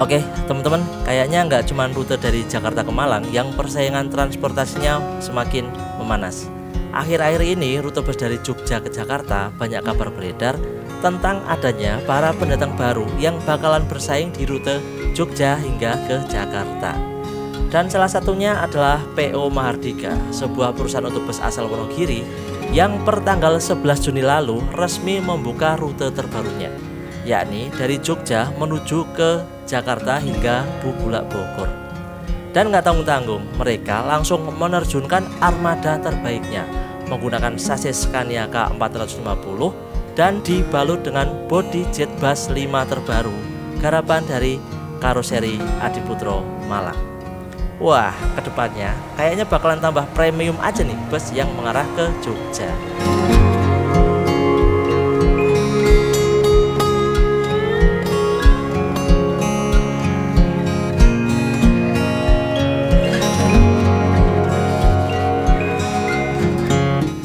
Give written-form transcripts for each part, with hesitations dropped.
Oke teman-teman, kayaknya nggak cuma rute dari Jakarta ke Malang yang persaingan transportasinya semakin memanas. Akhir-akhir ini rute bus dari Jogja ke Jakarta banyak kabar beredar tentang adanya para pendatang baru yang bakalan bersaing di rute Jogja hingga ke Jakarta. Dan salah satunya adalah PO Mahardika, sebuah perusahaan untuk bus asal Wonogiri yang pertanggal 11 Juni lalu resmi membuka rute terbarunya, yakni dari Jogja menuju ke Jakarta hingga Bubulak Bogor. Dan nggak tanggung-tanggung, mereka langsung menerjunkan armada terbaiknya menggunakan sasis Scania K450 dan dibalut dengan bodi jet bus 5 terbaru garapan dari karoseri Adiputro Malang. Wah, kedepannya kayaknya bakalan tambah premium aja nih bus yang mengarah ke Jogja.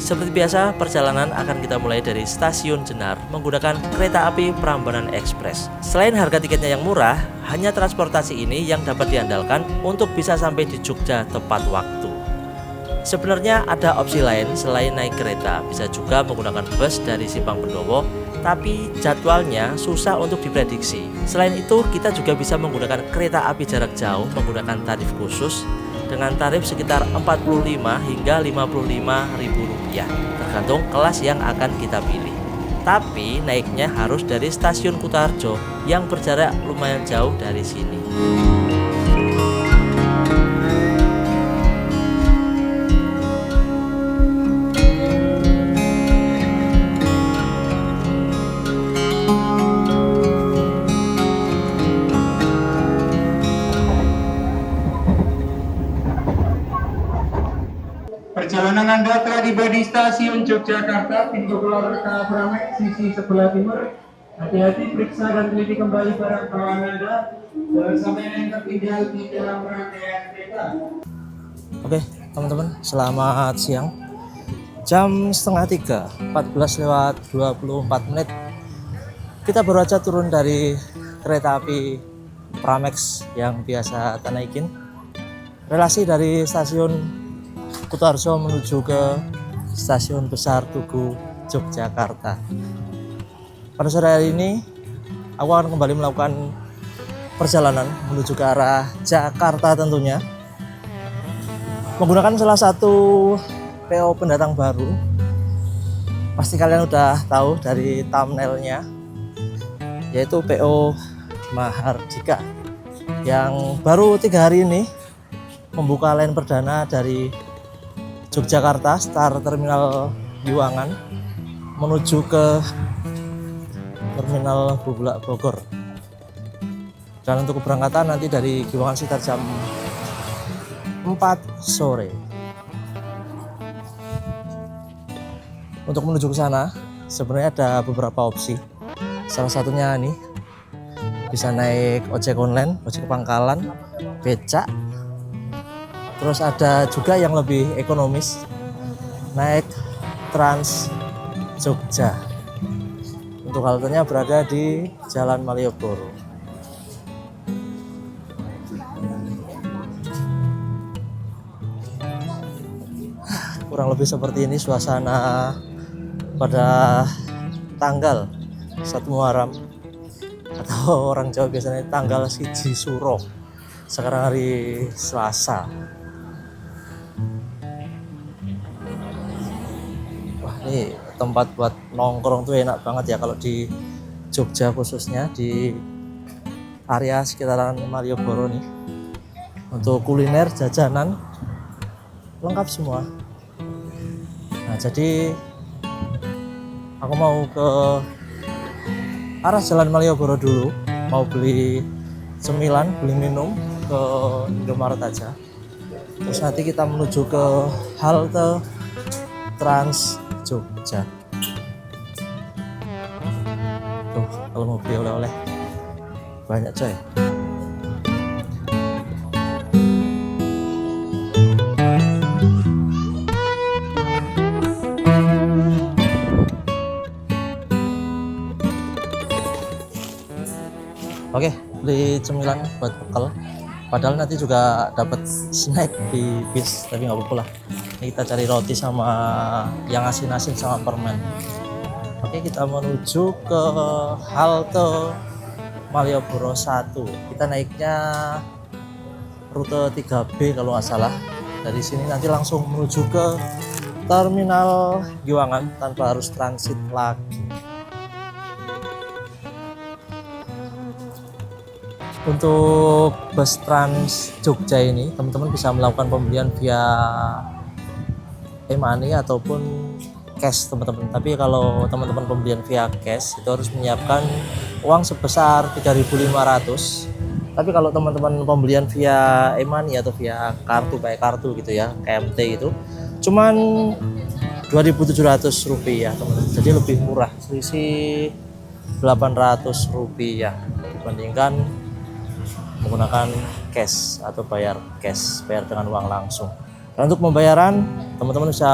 Seperti biasa, perjalanan akan kita mulai dari Stasiun Jenar menggunakan kereta api Prambanan Express. Selain harga tiketnya yang murah, hanya transportasi ini yang dapat diandalkan untuk bisa sampai di Jogja tepat waktu. Sebenarnya ada opsi lain selain naik kereta, bisa juga menggunakan bus dari Simpang Pendowo, tapi jadwalnya susah untuk diprediksi. Selain itu, kita juga bisa menggunakan kereta api jarak jauh menggunakan tarif khusus dengan tarif sekitar 45 hingga 55 ribu rupiah, tergantung kelas yang akan kita pilih. Tapi naiknya harus dari Stasiun Kutarjo yang berjarak lumayan jauh dari sini. Perjalanan Anda telah tiba di stasiun Yogyakarta, pintu keluar Pramek, sisi sebelah timur. Hati-hati, periksa dan teliti kembali barang bawaan Anda. Jangan sampai yang tertinggal di dalam rangkaian kereta. Oke teman-teman, selamat siang. Jam setengah 3, 14:24. Kita baru aja turun dari kereta api Pramex yang biasa kita naikin. Relasi dari stasiun Kutarjo menuju ke Stasiun Besar Tugu Yogyakarta. Pada sore hari ini aku akan kembali melakukan perjalanan menuju ke arah Jakarta tentunya, menggunakan salah satu PO pendatang baru. Pasti kalian udah tahu dari thumbnailnya, yaitu PO Mahardika yang baru 3 hari ini membuka line perdana dari Yogyakarta start Terminal Yuwangan menuju ke Terminal Bubulak Bogor. Dan untuk keberangkatan nanti dari Yuwangan sekitar jam 4 sore. Untuk menuju ke sana sebenarnya ada beberapa opsi. Salah satunya nih, bisa naik ojek online, ojek pangkalan, becak. Terus ada juga yang lebih ekonomis, naik Trans Jogja. Untuk haltenya berada di Jalan Malioboro. Kurang lebih seperti ini suasana pada tanggal 1 Muharram, atau orang Jawa biasanya tanggal 1 Suro. Sekarang hari Selasa. Ini tempat buat nongkrong tuh enak banget ya kalau di Jogja, khususnya di area sekitaran Malioboro nih. Untuk kuliner, jajanan lengkap semua. Nah, jadi aku mau ke arah Jalan Malioboro dulu, mau beli cemilan, beli minum ke Indomaret aja. Terus nanti kita menuju ke halte Trans Jogja. Tuh, kalau mau beli oleh-oleh banyak coy. Oke, beli cemilan buat bekal. Padahal nanti juga dapat snack di bis, tapi nggak apa-apa lah. Ini kita cari roti sama yang asin-asin sama permen. Oke, kita menuju ke halte Malioboro 1. Kita naiknya rute 3B kalau nggak salah. Dari sini nanti langsung menuju ke Terminal Giwangan tanpa harus transit lagi. Untuk bus Trans Jogja ini teman-teman bisa melakukan pembelian via e-money ataupun cash teman-teman. Tapi kalau teman-teman pembelian via cash itu harus menyiapkan uang sebesar 3.500. Tapi kalau teman-teman pembelian via e-money atau via kartu pakai kartu gitu ya, KMT itu cuman 2.700 rupiah teman-teman. Jadi lebih murah, selisih 800 rupiah dibandingkan menggunakan cash atau bayar dengan uang langsung. Dan untuk pembayaran teman-teman bisa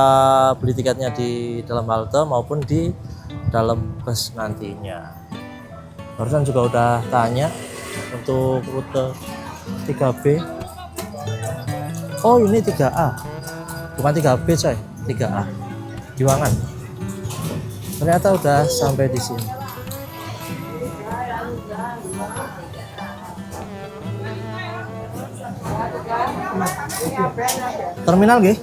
beli tiketnya di dalam halte maupun di dalam bus nantinya. Barusan juga udah tanya untuk rute 3B. Oh ini 3A, bukan 3B coy, 3A Giwangan. Ternyata udah sampai di sini. Terminal nggih?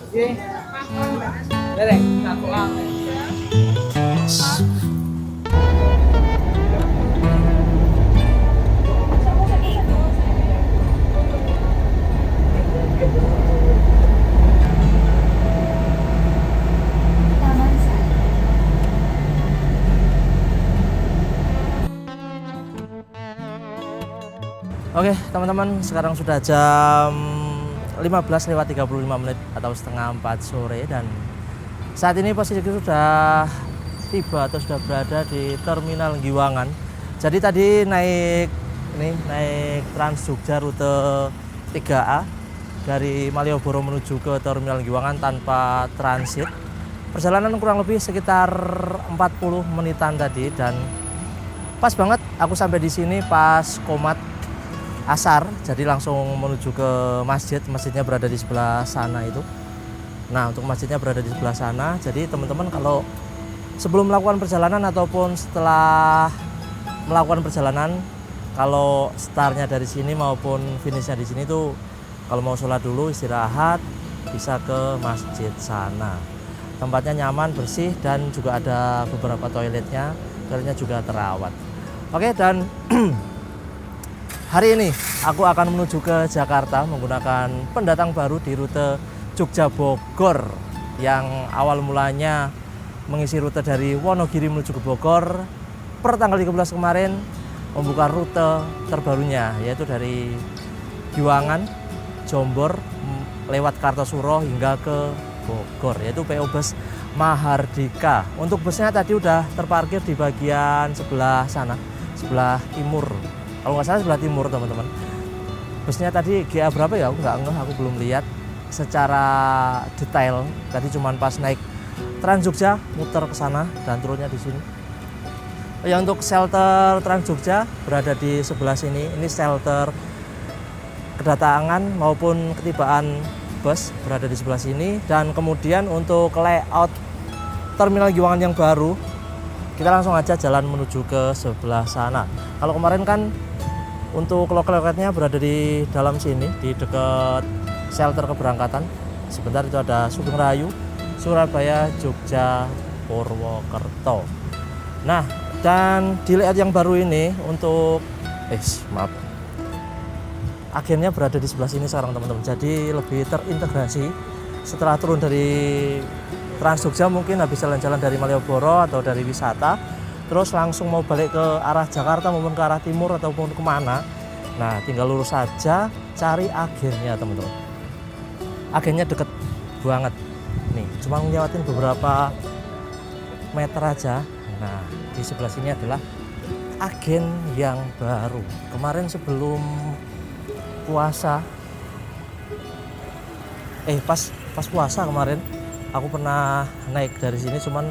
Oke teman-teman, sekarang sudah jam 15:35 atau setengah 4 sore, dan saat ini posisiku sudah tiba atau sudah berada di Terminal Giwangan. Jadi tadi naik Trans Jogja rute 3A dari Malioboro menuju ke Terminal Giwangan tanpa transit. Perjalanan kurang lebih sekitar 40 menitan tadi, dan pas banget aku sampai di sini pas komat asar, jadi langsung menuju ke masjidnya berada di sebelah sana itu. Nah untuk masjidnya berada di sebelah sana, jadi teman-teman kalau sebelum melakukan perjalanan ataupun setelah melakukan perjalanan, kalau startnya dari sini maupun finishnya di sini tuh, kalau mau sholat dulu istirahat bisa ke masjid sana. Tempatnya nyaman, bersih, dan juga ada beberapa toiletnya juga terawat. Oke, dan hari ini aku akan menuju ke Jakarta menggunakan pendatang baru di rute Jogja Bogor, yang awal mulanya mengisi rute dari Wonogiri menuju ke Bogor. Per tanggal 13 kemarin membuka rute terbarunya, yaitu dari Giwangan, Jombor, lewat Kartosuro hingga ke Bogor, yaitu PO Bus Mahardika. Untuk busnya tadi udah terparkir di bagian sebelah sana, sebelah timur. Kalau nggak salah sebelah timur teman-teman. Busnya tadi GA berapa ya? Aku nggak ngeh, aku belum lihat secara detail. Tadi cuman pas naik Trans Jogja muter ke sana dan turunnya di sini. Ya untuk shelter Trans Jogja berada di sebelah sini. Ini shelter kedatangan maupun ketibaan bus berada di sebelah sini. Dan kemudian untuk layout Terminal Giwangan yang baru, kita langsung aja jalan menuju ke sebelah sana. Kalau kemarin kan untuk loket-loketnya berada di dalam sini, di dekat shelter keberangkatan. Sebentar itu ada Sugeng Rayu, Surabaya, Jogja, Purwokerto. Nah, dan di layout yang baru ini untuk agennya berada di sebelah sini sekarang teman-teman. Jadi lebih terintegrasi. Setelah turun dari Trans Jogja mungkin habis jalan-jalan dari Malioboro atau dari wisata, terus langsung mau balik ke arah Jakarta maupun ke arah timur ataupun kemana, nah tinggal lurus saja cari agennya teman-teman. Agennya deket banget nih, cuma ngelewatin beberapa meter aja. Nah di sebelah sini adalah agen yang baru. Kemarin sebelum puasa, pas puasa kemarin aku pernah naik dari sini, cuman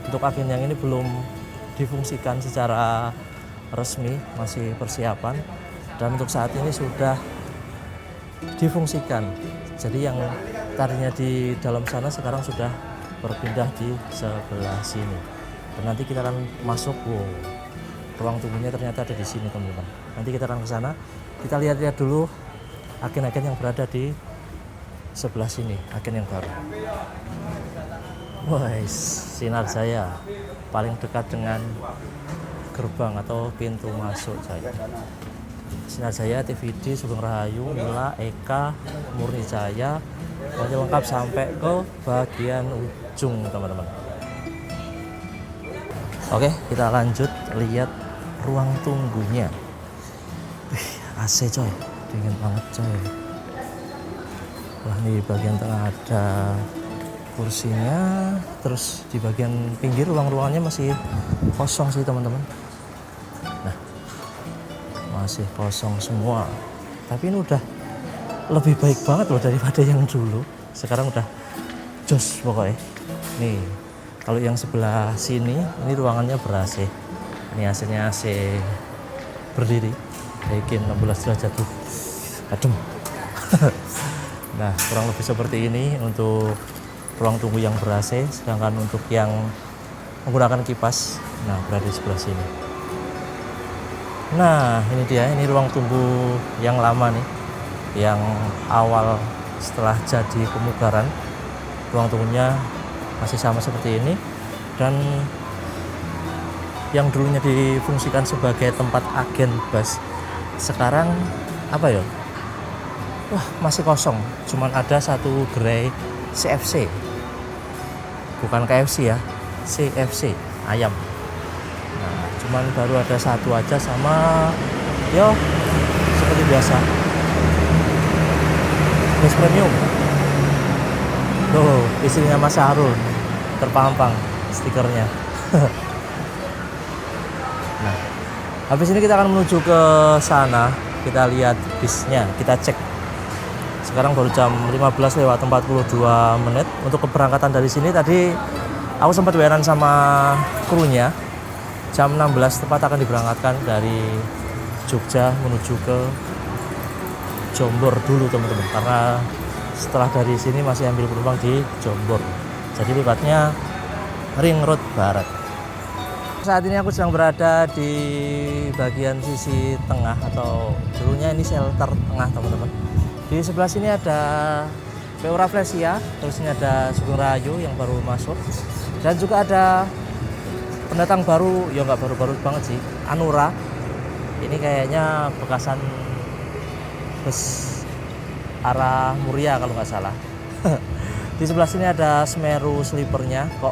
untuk agen yang ini belum difungsikan secara resmi, masih persiapan. dan untuk saat ini sudah difungsikan. Jadi yang tadinya di dalam sana sekarang sudah berpindah di sebelah sini. Dan nanti kita akan masuk, wow, ruang tunggunya ternyata ada di sini teman-teman. Nanti kita akan ke sana. Kita lihat-lihat dulu agen-agen yang berada di sebelah sini, agen yang baru. Wah, Sinar Jaya paling dekat dengan gerbang atau pintu masuk saya. Sinar Jaya, TVD, Sugeng Rahayu, Mila, Eka, Murni Jaya, pokoknya lengkap sampai ke bagian ujung teman-teman. Oke, kita lanjut lihat ruang tunggunya. AC coy, dingin banget coy. Wah, di bagian tengah ada kursinya, terus di bagian pinggir ruang-ruangannya masih kosong sih teman-teman. Nah, masih kosong semua, tapi ini udah lebih baik banget loh daripada yang dulu. Sekarang udah jos pokoknya. Nih, kalau yang sebelah sini ini ruangannya ber-AC. Ini AC-nya AC berdiri, Daikin 16 derajat tuh, adem. Nah, kurang lebih seperti ini untuk ruang tunggu yang ber-AC, sedangkan untuk yang menggunakan kipas, nah berada di sebelah sini. Nah, ini dia, ini ruang tunggu yang lama nih, yang awal setelah jadi pemugaran. Ruang tunggunya masih sama seperti ini, dan yang dulunya difungsikan sebagai tempat agen bus, sekarang apa ya? Wah, masih kosong, cuman ada satu gerai CFC, bukan KFC ya, CFC ayam. Nah, cuman baru ada satu aja, sama yo seperti biasa bus premium. Tuh, istrinya Mas Harul terpampang stikernya. Nah, habis ini kita akan menuju ke sana, kita lihat bisnya, kita cek. Sekarang baru jam 15:42. Untuk keberangkatan dari sini tadi aku sempat WA-an sama krunya, jam 16 tepat akan diberangkatkan dari Jogja menuju ke Jombor dulu teman-teman, karena setelah dari sini masih ambil penumpang di Jombor, jadi lewatnya Ring Road Barat. Saat ini aku sedang berada di bagian sisi tengah, atau dulunya ini shelter tengah teman-teman. Di sebelah sini ada PO Rafflesia, terus ini ada Sugeng Rahayu yang baru masuk, dan juga ada pendatang baru, ya nggak baru-baru banget sih, Anura. Ini kayaknya bekasan bus arah Muria kalau nggak salah. Di sebelah sini ada Semeru Sleepernya, kok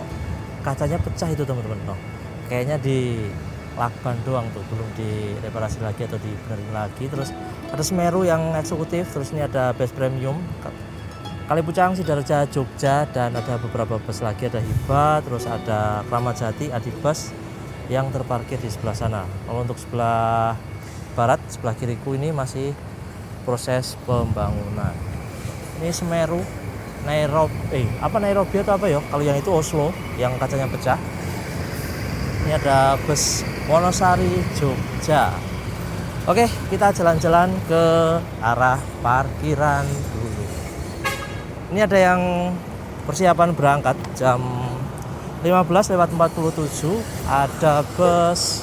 kacanya pecah itu teman-teman. Oh, kayaknya di lakban doang tuh, belum direparasi lagi atau dibenerin lagi. Terus ada Semeru yang eksekutif, terus ini ada bus premium Kalipucang, Sidarja, Jogja, dan ada beberapa bus lagi, ada Hiba, terus ada Kramat Jati, Adibus yang terparkir di sebelah sana. Kalau untuk sebelah barat, sebelah kiriku ini masih proses pembangunan. Ini Semeru Nairobi, Nairobi atau apa ya? Kalau yang itu Oslo yang kacanya pecah. Ini ada bus Wonosari Jogja. Oke, kita jalan-jalan ke arah parkiran dulu. Ini ada yang persiapan berangkat jam 15:47. Ada bus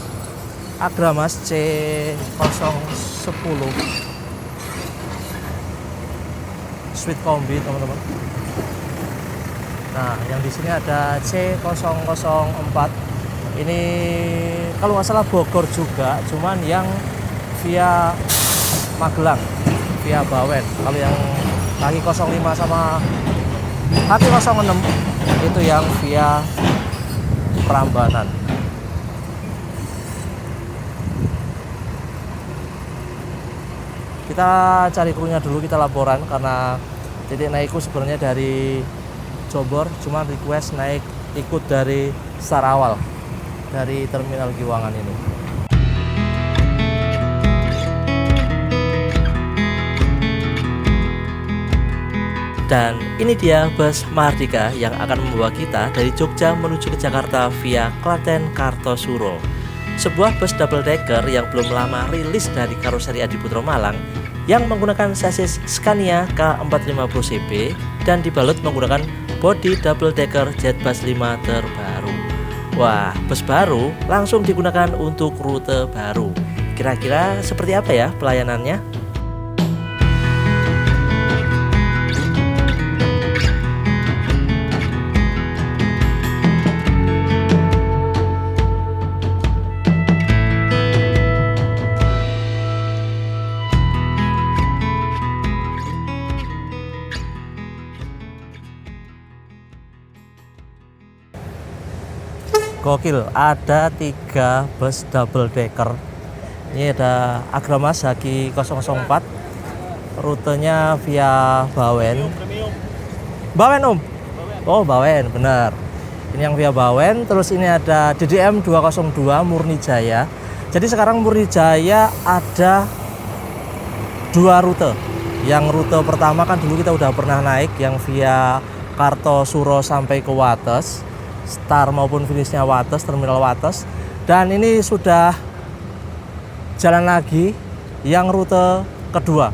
Agramas C010 Sweet Kombi teman-teman. Nah, yang di sini ada C004. Ini kalau nggak salah Bogor juga, cuman yang via Magelang, via Bawen. Kalau yang kaki 05 sama kaki 06 itu yang via Prambanan. Kita cari krunya dulu, kita laporan, karena titik naikku sebenarnya dari Jombor, cuman request naik ikut dari start awal dari Terminal Giwangan ini. Dan ini dia bus Mahardika yang akan membawa kita dari Jogja menuju ke Jakarta via Klaten Kartosuro. sebuah bus double decker yang belum lama rilis dari karoseri Adi Putro Malang yang menggunakan sasis Scania K450cb dan dibalut menggunakan bodi double decker Jetbus 5 terbaru. Wah, bus baru langsung digunakan untuk rute baru. Kira-kira seperti apa ya pelayanannya? Gokil, ada 3 bus double decker. Ini ada Agramas Haki 004, rutenya via Bawen. Bawen Om? Oh Bawen, benar. Ini yang via Bawen. Terus ini ada DDM 202 Murni Jaya. Jadi sekarang Murni Jaya ada 2 rute. Yang rute pertama kan dulu kita udah pernah naik yang via Kartosuro sampai ke Wates, start maupun finishnya Wates, terminal Wates. Dan ini sudah jalan lagi yang rute kedua,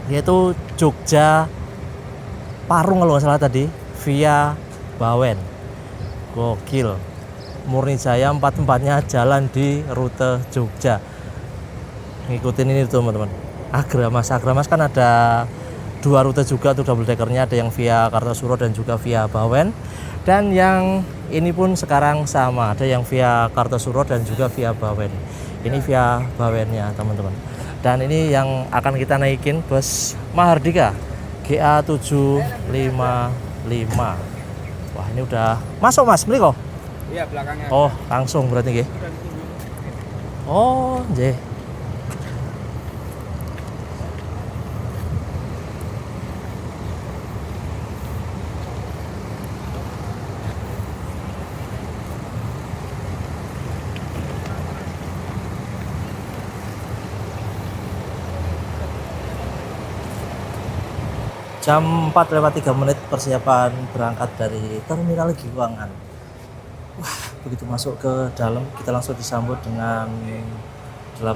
yaitu Jogja Parung kalau nggak salah tadi, via Bawen. Gokil, Murni Jaya 4-4-nya jalan di rute Jogja. Ngikutin ini teman-teman. Agramas kan ada 2 rute juga tuh double deckernya, ada yang via Kartosuro dan juga via Bawen. Dan yang ini pun sekarang sama, ada yang via Kartosuro dan juga via Bawen. Ini via Bawennya teman-teman. Dan ini yang akan kita naikin bus Mahardika GA755. Wah, ini udah masuk Mas, beli kok? Iya, belakangnya. Oh, langsung berarti nggih. Oh, nggih. Jam 4:03 persiapan berangkat dari Terminal Giwangan. Wah, begitu masuk ke dalam kita langsung disambut dengan 8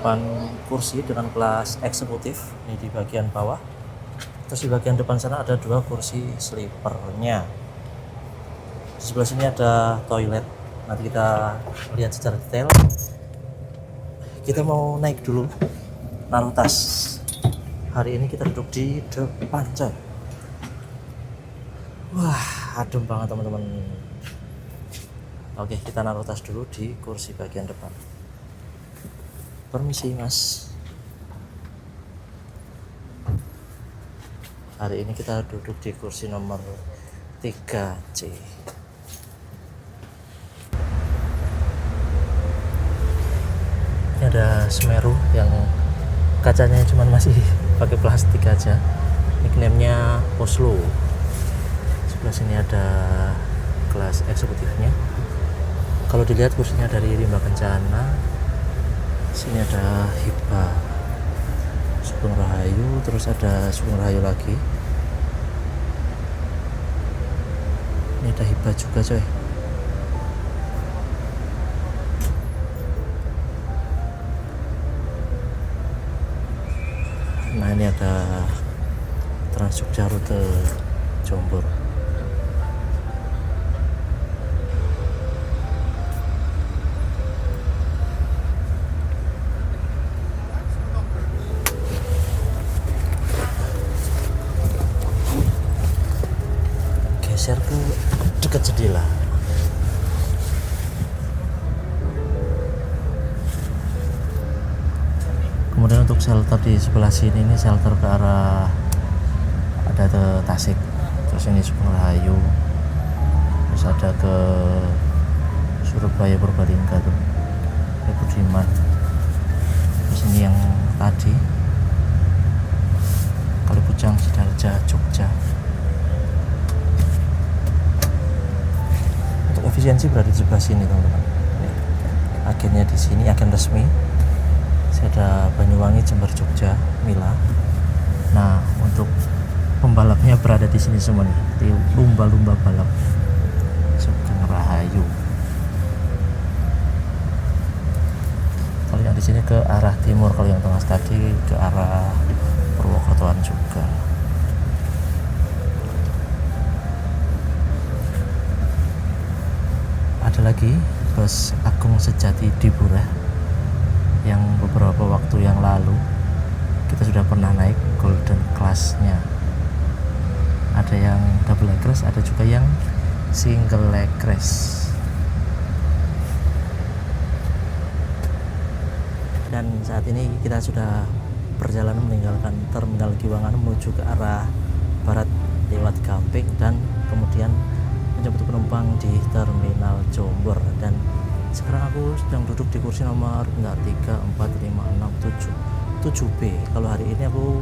kursi dengan kelas eksekutif ini di bagian bawah. Terus di bagian depan sana ada 2 kursi sleepernya. Di sebelah sini ada toilet. Nanti kita lihat secara detail. Kita mau naik dulu, naruh tas. Hari ini kita duduk di depan coy. Wah, adem banget teman-teman. Oke, kita naruh tas dulu di kursi bagian depan. Permisi Mas. Hari ini kita duduk di kursi nomor 3C. Ini ada Semeru yang kacanya cuman masih pakai plastik aja. Nickname-nya Oslo. Sebelah sini ada kelas eksekutifnya. Kalau dilihat kursinya dari Rimba Kencana. Sini ada Hiba Sugeng Rahayu, terus ada Sugeng Rahayu lagi. Ini ada Hiba juga coy. Nah ini ada Trans Jogja rute Jombor. Geser ke dekat jendela. Kemudian untuk shelter di sebelah sini, ini shelter ke arah ada ke Tasik, terus ini Sugeng Rahayu, terus ada ke Surabaya Purbalingga tuh, Budiman. Terus ini yang tadi Kalibujang Sidarja Jogja. Untuk efisiensi berada di sebelah sini teman-teman. Agennya di sini, agen resmi. Ada Banyuwangi, Jember, Jogja, Mila. Nah, untuk pembalapnya berada di sini semua nih, di lumba-lumba balap Sugeng Rahayu. ke arah timur. Kalau yang tengah tadi ke arah Purwokertoan juga. Ada lagi bus Agung Sejati Diburah yang beberapa waktu yang lalu kita sudah pernah naik golden class-nya. Ada yang double egress, ada juga yang single egress. Dan saat ini kita sudah perjalanan meninggalkan Terminal Giwangan menuju ke arah barat lewat Gamping dan kemudian menjemput penumpang di Terminal Jombor. Dan sekarang aku sedang duduk di kursi nomor 3, 4, 5, 6, 7 7B. Kalau hari ini aku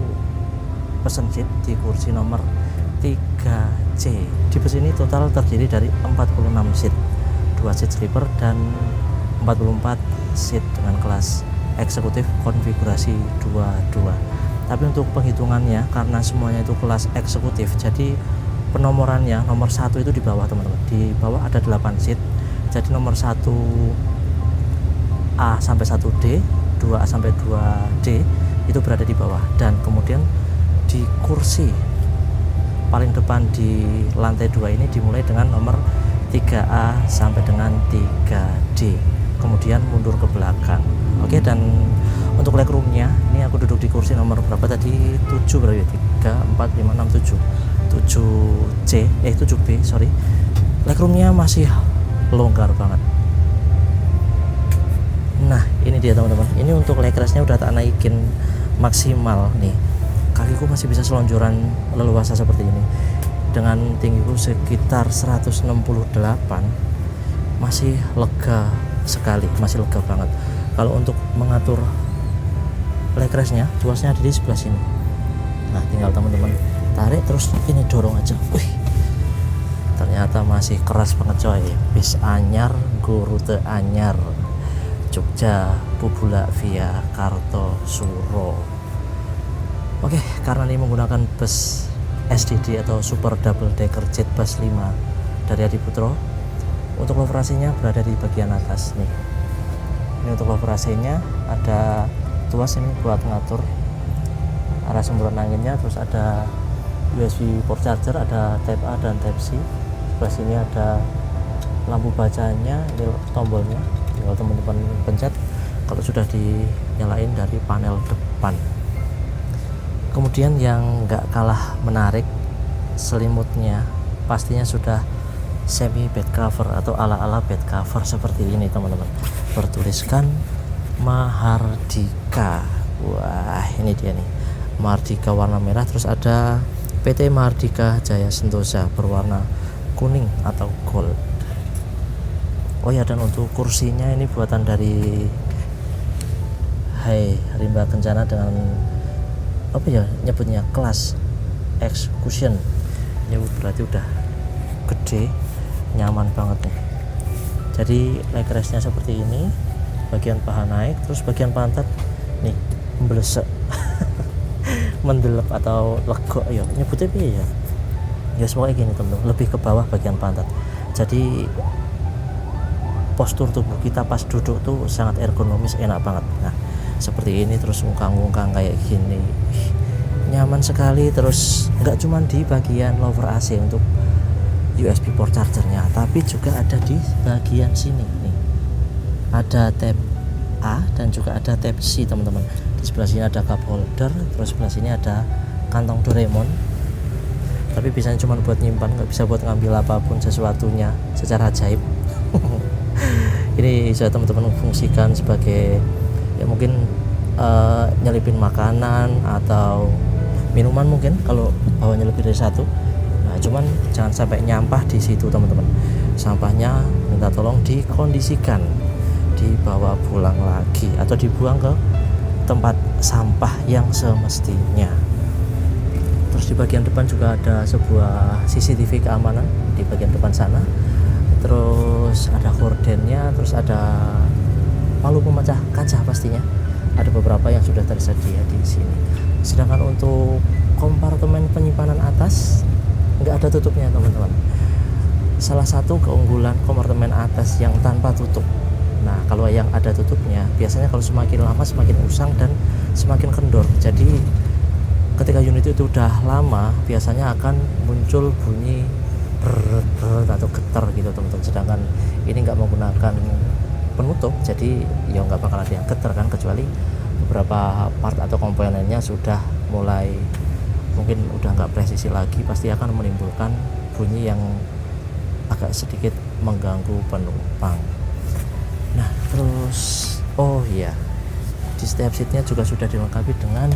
pesen seat di kursi nomor 3C. Di bus ini total terdiri dari 46 seat, 2 seat sleeper dan 44 seat dengan kelas eksekutif konfigurasi 22. Tapi untuk penghitungannya karena semuanya itu kelas eksekutif, jadi penomorannya nomor 1 itu di bawah teman-teman. Di bawah ada 8 seat. Jadi nomor 1A sampai 1D, 2A sampai 2D itu berada di bawah. Dan kemudian di kursi paling depan di lantai 2 ini dimulai dengan nomor 3A sampai dengan 3D, kemudian mundur ke belakang. Oke, dan untuk legroomnya ini aku duduk di kursi nomor berapa tadi? 7 berarti 3, 4, 5, 6, 7 7B sorry. Legroomnya masih longgar banget. Nah ini dia teman-teman, ini untuk legressnya udah tak naikin maksimal nih. Kakiku masih bisa selonjoran leluasa seperti ini dengan tinggiku sekitar 168, masih lega sekali, masih lega banget. Kalau untuk mengatur legressnya, tuasnya ada di sebelah sini. Nah tinggal teman-teman tarik terus ini dorong aja. Wih, ternyata masih keras banget coy. Bis anyar, go rute anyar, Jogja, Bubula via Kartosuro. Oke, karena ini menggunakan bus SDD atau Super Double Decker Jet Bus 5 dari Adiputro, untuk operasinya berada di bagian atas nih. Ini untuk operasinya ada tuas ini buat ngatur arah semburan anginnya, terus ada USB port charger, ada Type A dan Type C. Sebelah sini ada lampu bacanya, ini tombolnya, tinggal teman-teman pencet kalau sudah dinyalain dari panel depan. Kemudian yang nggak kalah menarik, selimutnya pastinya sudah semi bed cover atau ala-ala bed cover seperti ini teman-teman, bertuliskan Mahardika. Wah ini dia nih, Mahardika warna merah, terus ada PT Mahardika Jaya Sentosa berwarna kuning atau gold. Oh ya, dan untuk kursinya ini buatan dari Hai Rimba Kencana dengan apa ya nyebutnya, kelas Execution. Ini berarti udah gede, nyaman banget nih. Jadi legressnya seperti ini, bagian paha naik, terus bagian pantat nih memblesek mendelep atau legok ya nyebutnya apa ya, ya semuanya gini teman-teman, lebih ke bawah bagian pantat. Jadi postur tubuh kita pas duduk tuh sangat ergonomis, enak banget. Nah seperti ini, terus ungkang-ungkang kayak gini, nyaman sekali. Terus nggak cuma di bagian lower AC untuk USB port chargernya, tapi juga ada di bagian sini nih, ada Type A dan juga ada Type C teman-teman. Di sebelah sini ada cup holder, terus sebelah sini ada kantong Doraemon, tapi bisanya cuma buat nyimpan, nggak bisa buat ngambil apapun sesuatunya secara ajaib. Ini bisa teman-teman fungsikan sebagai ya mungkin nyelipin makanan atau minuman mungkin kalau bawanya lebih dari satu. Nah cuman jangan sampai nyampah di situ teman-teman, sampahnya minta tolong dikondisikan, dibawa pulang lagi atau dibuang ke tempat sampah yang semestinya. Terus di bagian depan juga ada sebuah CCTV keamanan di bagian depan sana, terus ada gordennya, terus ada palu pemecah kaca pastinya, ada beberapa yang sudah tersedia di sini. Sedangkan untuk kompartemen penyimpanan atas nggak ada tutupnya teman-teman. Salah satu keunggulan kompartemen atas yang tanpa tutup Nah, kalau yang ada tutupnya, biasanya kalau semakin lama semakin usang dan semakin kendor. Jadi ketika unit itu udah lama, biasanya akan muncul bunyi brrrr atau getar gitu teman-teman. Sedangkan ini nggak menggunakan penutup, jadi ya nggak bakal ada yang getar kan, kecuali beberapa part atau komponennya sudah mulai mungkin udah nggak presisi lagi, pasti akan menimbulkan bunyi yang agak sedikit mengganggu penumpang. Nah, terus oh iya, di setiap seatnya juga sudah dilengkapi dengan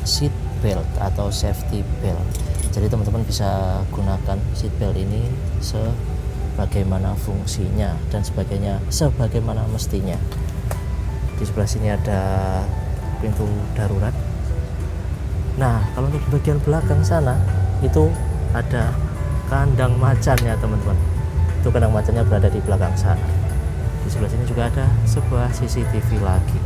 seat belt atau safety belt. Jadi teman-teman bisa gunakan seat belt ini sebagaimana fungsinya dan sebagaimana mestinya. Di sebelah sini ada pintu darurat. Nah, kalau untuk bagian belakang sana itu ada kandang macannya teman-teman. Itu kandang macannya berada di belakang sana. Di sebelah sini juga ada sebuah CCTV lagi.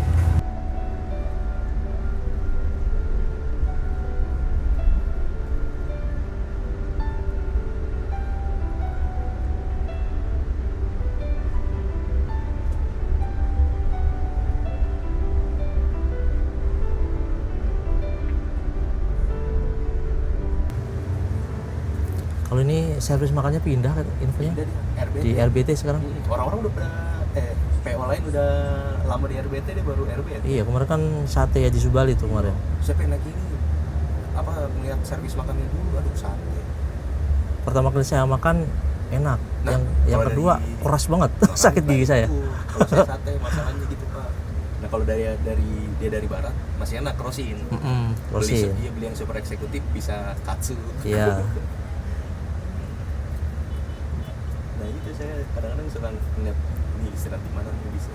Kalau ini servis makannya pindah kan infonya di RBT sekarang. Orang-orang udah pada PO lain udah lama di RBT, dia baru RBT. Iya, kemarin kan sate ya di Subali tuh kemarin. Saya pengen lagi ini melihat servis makannya dulu, aduh sate. Pertama kali saya makan enak. Nah, yang kedua keras banget, sakit gigi saya. Kalau saya sate masalahnya gitu Pak. Nah kalau dia dari barat masih enak rosin. Rosin. Beli yang super eksekutif bisa katsu. Iya. Nah itu saya kadang-kadang suka ngeliat ini istirahat di mana nih bisa.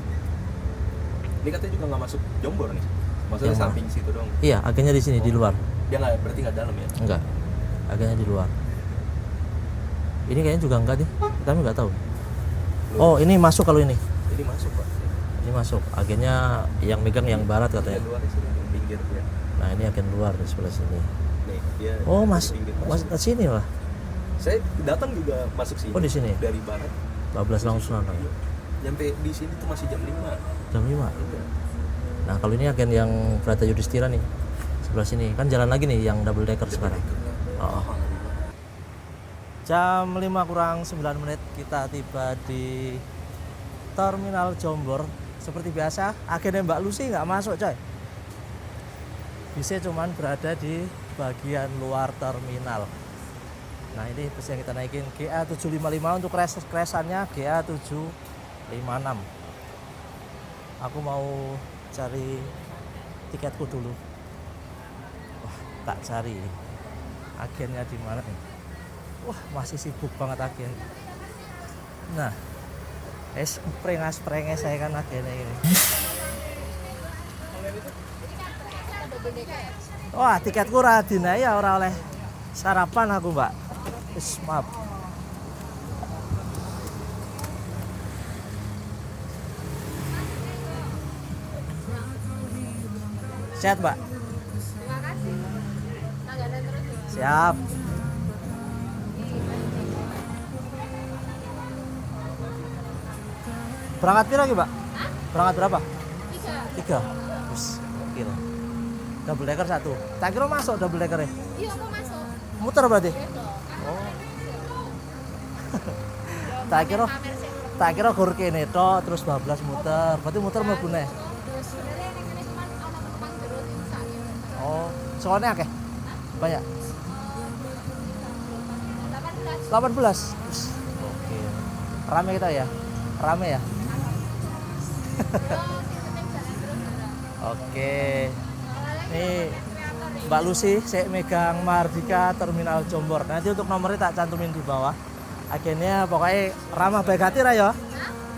Ini katanya juga nggak masuk Jombor nih, maksudnya Yang samping situ dong. Iya, agennya di sini di luar. Dia berarti nggak dalam ya? Enggak, agennya di luar. Ini kayaknya juga enggak deh, kami nggak tahu. Oh, ini masuk kalau ini. Ini masuk Pak. Ini masuk. Agennya yang megang yang barat katanya. Dia luar di sini, pinggir ya. Nah, ini agen luar di sebelah sini. Nih, dia Oh, pinggir mas sini lah. Saya datang juga masuk sini. Oh, di sini. Dari barat. 12 langsung sana. Nyampe di sini tuh masih jam 5. Jam 5. Nah, kalau ini agen yang Brata Yudhistira nih. Sebelah sini. Kan jalan lagi nih yang double decker sekarang. Oh. Jam 5 kurang 9 menit kita tiba di Terminal Jombor. Seperti biasa, agennya Mbak Lucy nggak masuk coy. Bisa cuman berada di bagian luar terminal. Nah, ini bus yang kita naikin GA755, untuk crash-crashannya GA756. Aku mau cari tiketku dulu. Wah, tak cari agennya di mana nih. Wah, masih sibuk banget agen. Nah, prengas saya kan agennya ini. Wah, tiketku radina ya, ora oleh sarapan aku mbak. Maaf. Sehat mbak? Terima kasih. Langganan terus ya. Siap. Berangkat piro lagi mbak? Hah? Berangkat berapa? 3. 3. Terus oke. Double decker 1. Tak kira masuk double decker ya? Iya, aku masuk. Muter berarti? Oh. tak kira gur kene tok terus 12 muter. Berarti muter mlebu neh. Sebenarnya yang ini cuma ana penumpang jero sing sak. Oh, soalnya akeh. Banyak. 18. 18. Terus oke. Rame kita ya? Rame ya? Oke. Nih Mbak Lucy, saya megang Mardika Terminal Jombor. Nanti untuk nomornya tak cantumin di bawah. Agennya pokoknya ramah baik hati lah ya.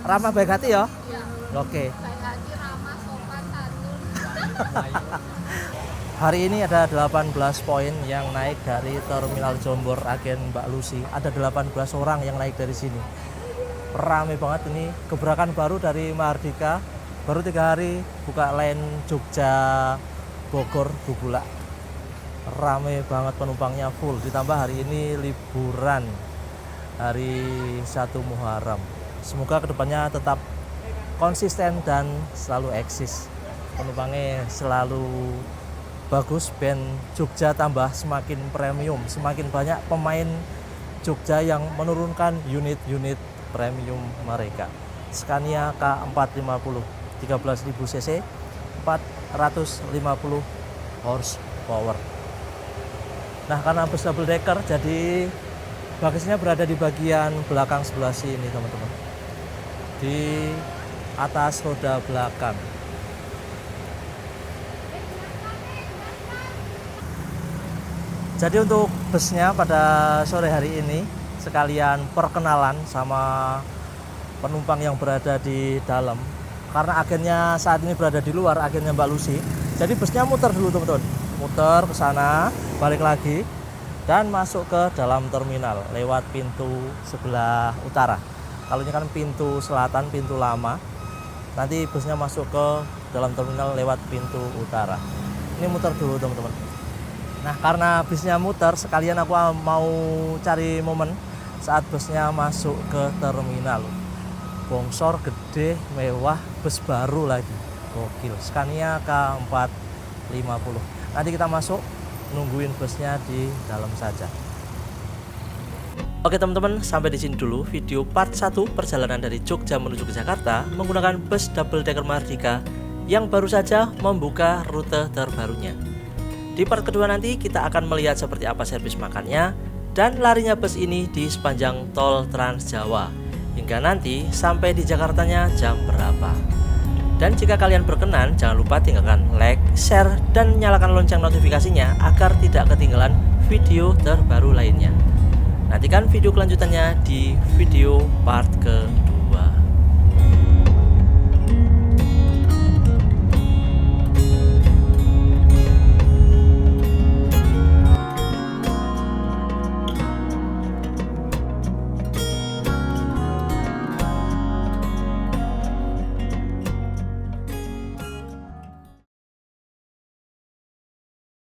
Ramah baik hati ya. Iya. Oke. Baik hati, ramah, sopan, santun. Hari ini ada 18 poin yang naik dari Terminal Jombor agen Mbak Lucy. Ada 18 orang yang naik dari sini. Rame banget ini. Gebrakan baru dari Mardika. Baru 3 hari buka line Jogja Bogor Bubulak. Rame banget penumpangnya full. Ditambah hari ini liburan hari 1 Muharram. Semoga kedepannya tetap konsisten dan selalu eksis. Penumpangnya selalu bagus, band Jogja tambah semakin premium, semakin banyak pemain Jogja yang menurunkan unit-unit premium mereka. Scania K450 13.000 cc 450 horsepower. Nah, karena bus double decker jadi bagasinya berada di bagian belakang sebelah sini teman-teman, di atas roda belakang. Jadi untuk busnya pada sore hari ini sekalian perkenalan sama penumpang yang berada di dalam. Karena agennya saat ini berada di luar, agennya Mbak Lucy. Jadi busnya muter dulu teman-teman, muter ke sana, balik lagi dan masuk ke dalam terminal lewat pintu sebelah utara. Kalau ini kan pintu selatan, pintu lama. Nanti busnya masuk ke dalam terminal lewat pintu utara. Ini muter dulu teman-teman. Nah, karena busnya muter, sekalian aku mau cari momen saat busnya masuk ke terminal. Bongsor, gede, mewah, bus baru lagi. Gokil, Scania K450. Nanti kita masuk, nungguin busnya di dalam saja. Oke teman-teman, sampai di sini dulu video part 1 perjalanan dari Jogja menuju ke Jakarta menggunakan bus double decker Mardika yang baru saja membuka rute terbarunya. Di part kedua nanti kita akan melihat seperti apa servis makannya dan larinya bus ini di sepanjang tol Trans Jawa, hingga nanti sampai di Jakartanya jam berapa. Dan jika kalian berkenan, jangan lupa tinggalkan like, share, dan nyalakan lonceng notifikasinya agar tidak ketinggalan video terbaru lainnya. Nantikan video kelanjutannya di video part kedua.